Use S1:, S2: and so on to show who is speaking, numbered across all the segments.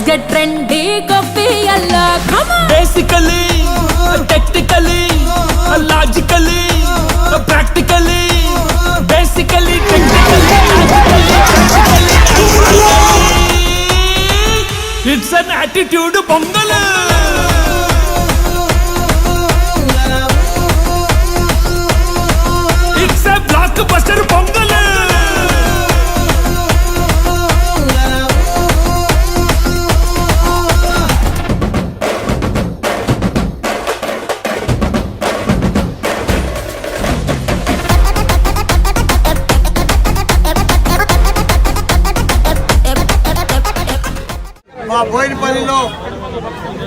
S1: get trendy, coffee yalla, come on.
S2: Basically, technically, logically, practically, basically, technically, it's an attitude Pongal. It's a blockbuster Pongal.
S3: మా బోయినపల్లిలో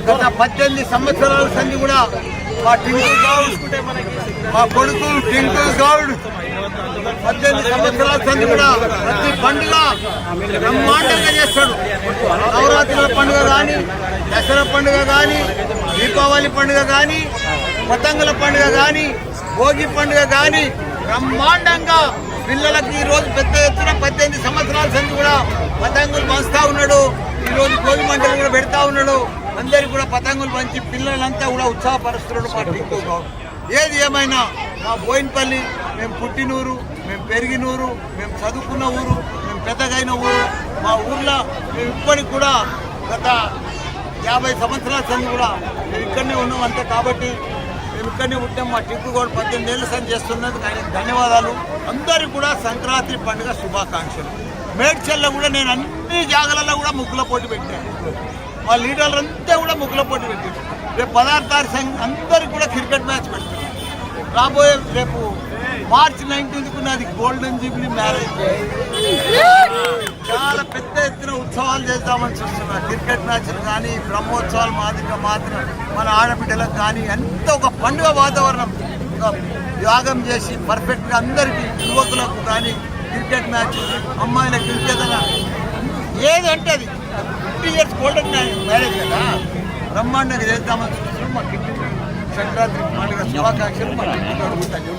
S3: గత 18 సంవత్సరాల సంది కూడా మా టింకు గౌడ్, మా కొడుకు టింకు గౌడ్ 18 సంవత్సరాల సంది కూడా ప్రతి పండుగ బ్రహ్మాండంగా చేస్తాడు. నవరాత్రుల పండుగ కానీ, దసరా పండుగ కానీ, దీపావళి పండుగ కానీ, పతంగుల పండుగ కానీ, భోగి పండుగ కానీ బ్రహ్మాండంగా పిల్లలకి ఈరోజు పెద్ద ఎత్తున 18 సంవత్సరాల సంది కూడా పతంగులు పంచుతా ఉన్నాడు. ఈరోజు భోగి మంటలు కూడా పెడతా ఉన్నాడు. అందరికి కూడా పతంగులు పంచి పిల్లలంతా కూడా ఉత్సాహపరుస్తున్నాడు మా టింకు గౌడ్. ఏది ఏమైనా మా బోయినపల్లి మేము పుట్టినూరు, మేము పెరిగినూరు, మేము చదువుకున్న ఊరు, మేము పెద్దగైన ఊరు. మా ఊర్లో మేము ఇప్పటికి కూడా గత 50 సంవత్సరాల సంది కూడా మేము ఇక్కడనే ఉన్నాం అంతే. కాబట్టి మేము ఇక్కడనే ఉంటాం. మా టింకు గౌడ్ 18 ఏళ్ళ సంది చేస్తున్నందుకు ఆయనకు ధన్యవాదాలు. అందరికీ కూడా సంక్రాంతి పండుగ శుభాకాంక్షలు. మేడ్చల్లో కూడా నేను అన్ని జాగాలలో కూడా ముగ్గుల పోటీ పెట్టాను. మా లీడర్లంతా కూడా ముగ్గుల పోటీ పెట్టారు. రేపు 16 తారీఖు అందరికి కూడా క్రికెట్ మ్యాచ్ పెడతారు. రాబోయే రేపు మార్చి 19కు నాది గోల్డెన్ జూబ్లీ మ్యారేజ్. చాలా పెద్ద ఎత్తున ఉత్సవాలు చేద్దామని చూస్తున్నా. క్రికెట్ మ్యాచ్లు కానీ, బ్రహ్మోత్సవాలు మాదిరిగా మాత్రం మన ఆడబిడ్డలకు కానీ అంత ఒక పండుగ వాతావరణం యాగం చేసి పర్ఫెక్ట్గా అందరికీ యువకులకు కానీ క్రికెట్ మ్యాచ్, అమ్మాయిల క్రికెట్ అలా ఏదంటే అది 50 ఇయర్స్ గోల్డెన్ మ్యారేజ్ కదా, బ్రహ్మాండంగా చేద్దామని చూస్తున్నాం. మా కిట్టి సంక్రాంతి పండుగ శుభాకాంక్షలు మా కిట్టి అడుగుతాను.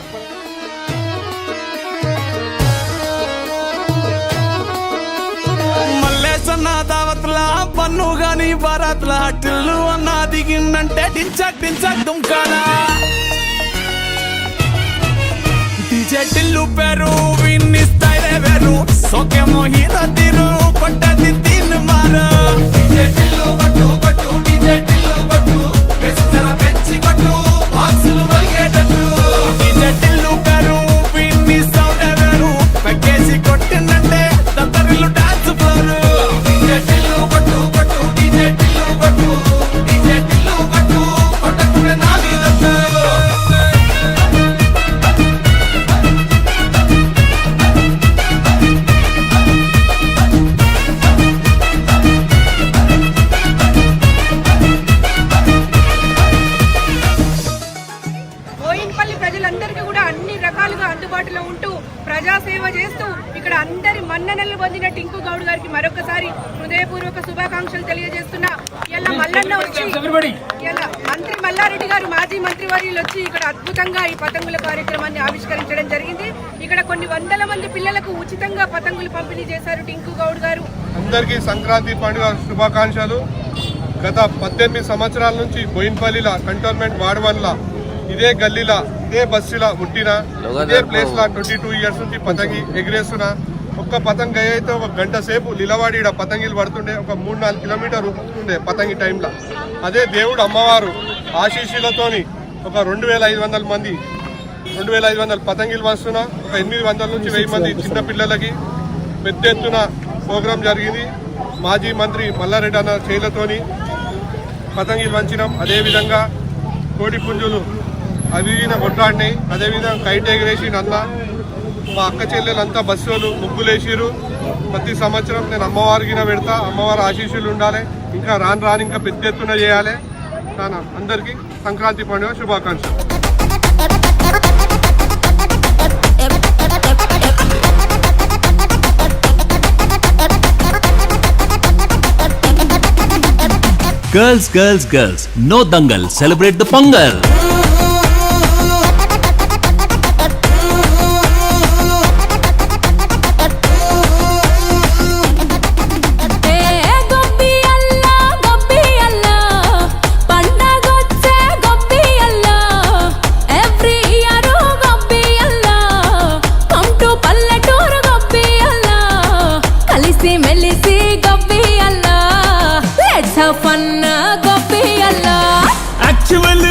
S2: మల్లేసన్న దావత్ల పన్ను గాని బారాత్ల టిల్లు అన్న దిగిందంటే టించక్ టించక్ దుంకాలా డీజే టిల్లు పేరు విన్ని స్టైలే వేరు సోకేమో హీరో తీరు కొట్టది తీన్ మారు డీజే టిల్లు కొట్టు కొట్టు డీజే టిల్లు కొట్టు వెచ్చన పెంచి కొట్టు బాక్సులు మరిగేటట్టు డీజే టిల్లు పేరు విన్ని సౌండ్ వేరు పెక్కేసి కొట్టిందంటే దత్తరిల్లు డాన్స్ ఫ్లోర్ డీజే టిల్లు కొట్టు కొట్టు డీజే టిల్లు కొట్టు డీజే టిల్లు కొట్టు కొట్టకునే నాది దత్తు
S4: ప్రజలందరికీ కూడా అన్ని రకాలుగా అందుబాటులో ఉంటూ ప్రజాసేవ చేస్తూ ఇక్కడ అందరి మన్ననలు పొందిన టింకు గౌడ్ గారికి మరొకసారి హృదయపూర్వక శుభాకాంక్షలు తెలియజేస్తున్నా. ఇలా మల్లన్న వచ్చి ఇలా మంత్రి మల్లారెడ్డి గారు మాజీ మంత్రివర్యులు వచ్చి ఇక్కడ అద్భుతంగా ఈ పతంగుల కార్యక్రమాన్ని ఆవిష్కరించడం జరిగింది. ఇక్కడ కొన్ని వందల మంది పిల్లలకు ఉచితంగా పతంగులు పంపిణీ చేశారు టింకు గౌడ్ గారు.
S5: అందరికీ సంక్రాంతి పండుగ శుభాకాంక్షలు. గత 18 సంవత్సరాల నుంచి బోయినపల్లిలో కంటోన్మెంట్ వార్డ్ 1 ఇదే గల్లీలా ఇదే బస్సులా పుట్టిన ఇదే ప్లేస్ లా 22 ఇయర్స్ నుంచి పతంగి ఎగిరేస్తున్నా. ఒక్క పతంగి అయితే ఒక గంట సేపు నిలవాడి పతంగిలు పడుతుండే. ఒక 3-4 కిలోమీటర్ ఉంటుండే పతంగి టైంలో. అదే దేవుడు అమ్మవారు ఆశీస్సులతోని ఒక 2500 మంది 2500 పతంగిలు వస్తున్నా. ఒక 800 నుంచి 1000 మంది చిన్న పిల్లలకి పెద్ద ఎత్తున ప్రోగ్రాం జరిగింది. మాజీ మంత్రి మల్లారెడ్డి అన్న చేతులతోని పతంగిలు వంచినాం. అదేవిధంగా కోడి పుంజులు అవి కొట్లాడినాయి. అదేవిధంగా కైట్ ఎగిరేసి అన్న మా అక్క చెల్లెలంతా బస్సులు ముగ్గులేసిరు. ప్రతి సంవత్సరం నేను అమ్మవారికి పెడతా. అమ్మవారి ఆశీస్సులు ఉండాలి. ఇంకా రాను ఇంకా పెద్ద ఎత్తున చేయాలి. అందరికీ సంక్రాంతి పండుగ శుభాకాంక్షలు.
S6: Girls, girls, girls, no dangal, celebrate the Pongal.
S1: Gobbi Allah ಫನ್ನ ಗೊಪ್ಪಿಯಲ್ಲ
S2: యాక్చువల్